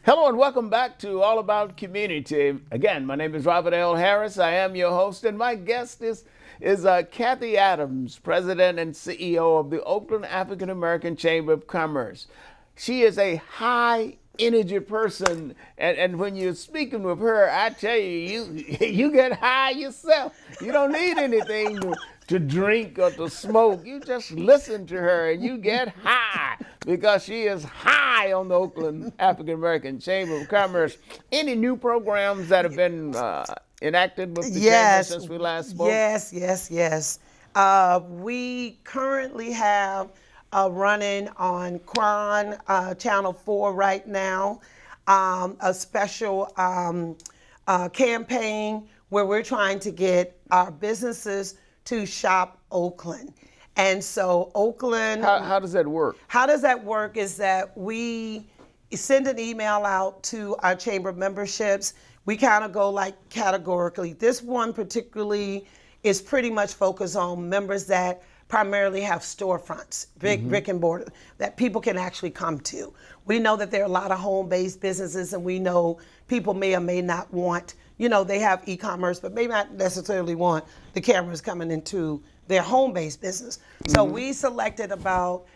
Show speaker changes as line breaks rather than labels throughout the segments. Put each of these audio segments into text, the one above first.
Hello and welcome back to All About Community. Again, my name is Robert L. Harris. I am your host, and my guest is Cathy Adams, President and CEO of the Oakland African American Chamber of Commerce. She is a high energy person, and when you're speaking with her, I tell you get high yourself. You don't need anything to drink or to smoke. You just listen to her and you get high because she is high on the Oakland African American Chamber of Commerce. Any new programs that have been enacted with the chamber since we last spoke?
Yes. We currently have running on Cron Channel 4 right now, a special campaign where we're trying to get our businesses to shop Oakland. And so Oakland...
How does that work?
How does that work is that we send an email out to our chamber memberships. We kind of go like categorically. This one particularly is pretty much focused on members that primarily have storefronts, brick and mortar, that people can actually come to. We know that there are a lot of home-based businesses, and we know people may or may not want, they have e-commerce, but may not necessarily want the cameras coming into their home-based business. So we selected about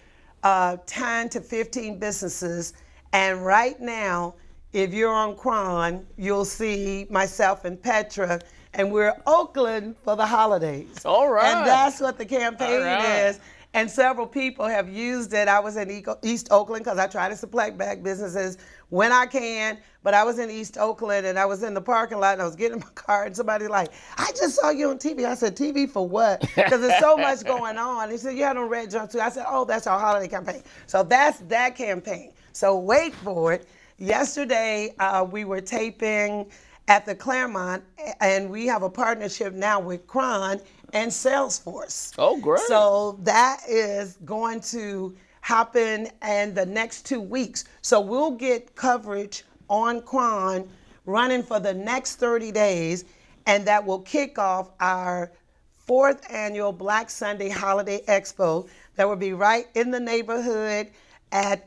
10 to 15 businesses, and right now, if you're on Cron, you'll see myself and Petra, and we're Oakland for the holidays.
All right.
And that's what the campaign is. And several people have used it. I was in East Oakland because I try to supply back businesses when I can. But I was in East Oakland and I was in the parking lot and I was getting in my car and somebody like, I just saw you on TV. I said, TV for what? Because there's so much going on. He said, you had on red jumpsuit. I said, oh, that's our holiday campaign. So that's that campaign. So wait for it. Yesterday, we were taping at the Claremont, and we have a partnership now with Cron and Salesforce.
Oh, great.
So that is going to happen in the next 2 weeks. So we'll get coverage on Cron running for the next 30 days, and that will kick off our 4th annual Black Sunday Holiday Expo that will be right in the neighborhood at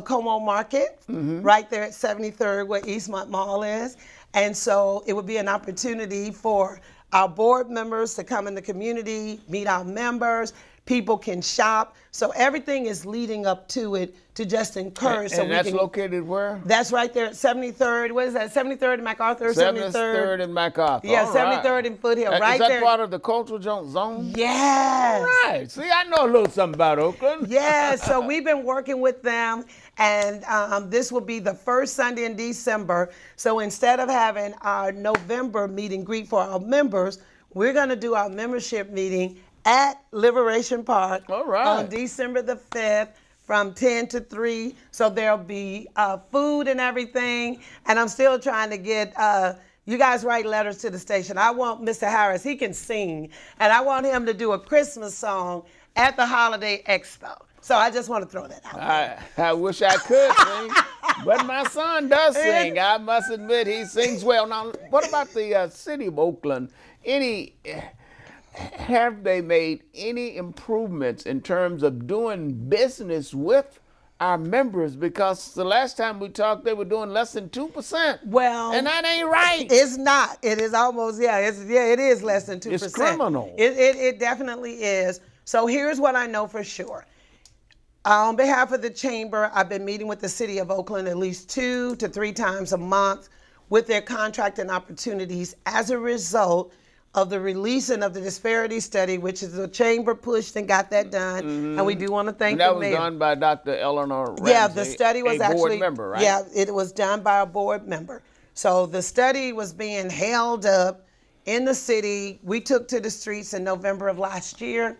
Como Market, right there at 73rd where Eastmont Mall is. And so it would be an opportunity for our board members to come in the community, meet our members, people can shop. So everything is leading up to it to just encourage.
And that's located where?
That's right there at 73rd. What is that? 73rd and MacArthur?
73rd and MacArthur.
Yeah,
all
73rd
right.
and Foothill. Right
there. Is
there.
that part of the cultural zone?
Yes.
All right. See, I know a little something about Oakland.
Yeah, so we've been working with them, and this will be the first Sunday in December. So instead of having our November meet and greet for our members, we're going to do our membership meeting at Liberation Park on December the 5th from 10 to 3. So there'll be food and everything. And I'm still trying to get, you guys write letters to the station. I want Mr. Harris, he can sing. And I want him to do a Christmas song at the Holiday Expo. So I just want to throw that out there.
I wish I could sing, but my son does sing. I must admit he sings well. Now, what about the city of Oakland? Have they made any improvements in terms of doing business with our members? Because the last time we talked, they were doing less than 2%.
Well,
and that ain't right.
It's not. It is almost, it is less than 2%.
It's criminal.
It definitely is. So here's what I know for sure. On behalf of the chamber, I've been meeting with the city of Oakland at least 2 to 3 times a month with their contract and opportunities as a result of the releasing of the disparity study, which is the chamber pushed and got that done. And we do want to thank the mayor.
That was done by Dr. Eleanor Ramsey,
yeah, the study was
a
actually
board member, right?
Yeah, it was done by a board member. So the study was being held up in the city. We took to the streets in November of last year,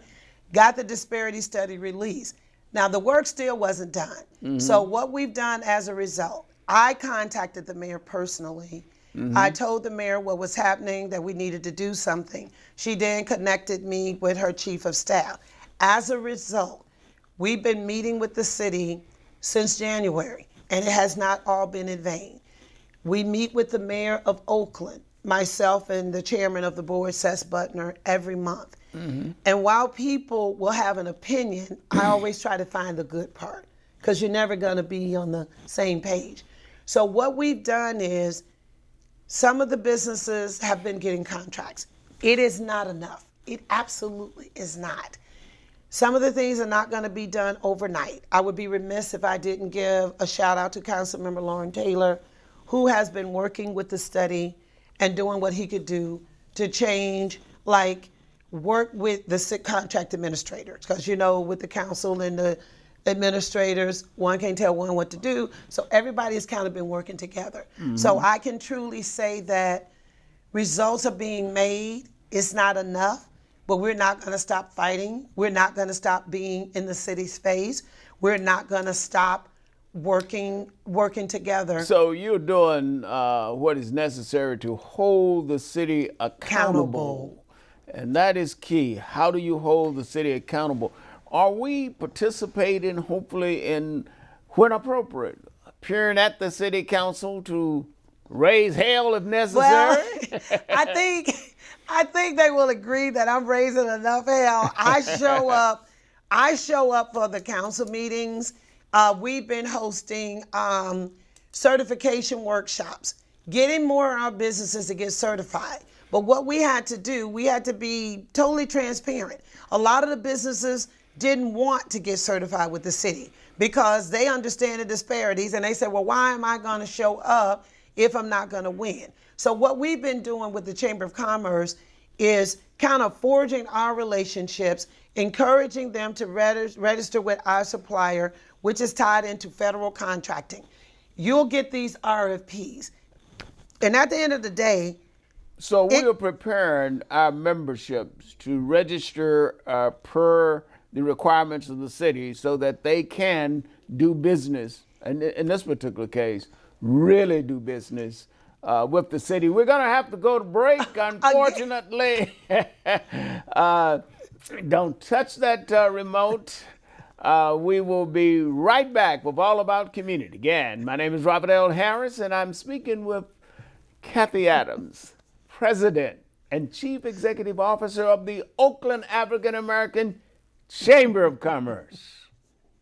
got the disparity study released. Now the work still wasn't done. So what we've done as a result, I contacted the mayor personally. I told the mayor what was happening, that we needed to do something. She then connected me with her chief of staff. As a result, we've been meeting with the city since January, and it has not all been in vain. We meet with the mayor of Oakland, myself and the chairman of the board, Seth Butner, every month. And while people will have an opinion, I always try to find the good part, because you're never going to be on the same page. So what we've done is some of the businesses have been getting contracts. It is not enough. It absolutely is not. Some of the things are not going to be done overnight. I would be remiss if I didn't give a shout out to Councilmember Lauren Taylor, who has been working with the study and doing what he could do to change, like work with the contract administrators. Because, you know, with the council and the administrators, one can't tell one what to do. So everybody's kind of been working together. So I can truly say that results are being made. It's not enough, but we're not going to stop fighting. We're not going to stop being in the city's face. We're not going to stop working together.
So you're doing what is necessary to hold the city accountable. And that is key. How do you hold the city accountable? Are we participating, hopefully, in, when appropriate, appearing at the city council to raise hell if necessary?
Well, I think they will agree that I'm raising enough hell. I show up for the council meetings. We've been hosting certification workshops, getting more of our businesses to get certified. But what we had to do, we had to be totally transparent. A lot of the businesses didn't want to get certified with the city because they understand the disparities, and they said, well, why am I going to show up if I'm not going to win? So what we've been doing with the Chamber of Commerce is kind of forging our relationships, encouraging them to register with our supplier, which is tied into federal contracting. You'll get these RFPs. And at the end of the day,
so we are preparing our memberships to register per the requirements of the city so that they can do business, and in this particular case, really do business with the city. We're going to have to go to break, unfortunately. Don't touch that remote. We will be right back with All About Community. Again, my name is Robert L. Harris, and I'm speaking with Cathy Adams, President and Chief Executive Officer of the Oakland African American Chamber of Commerce.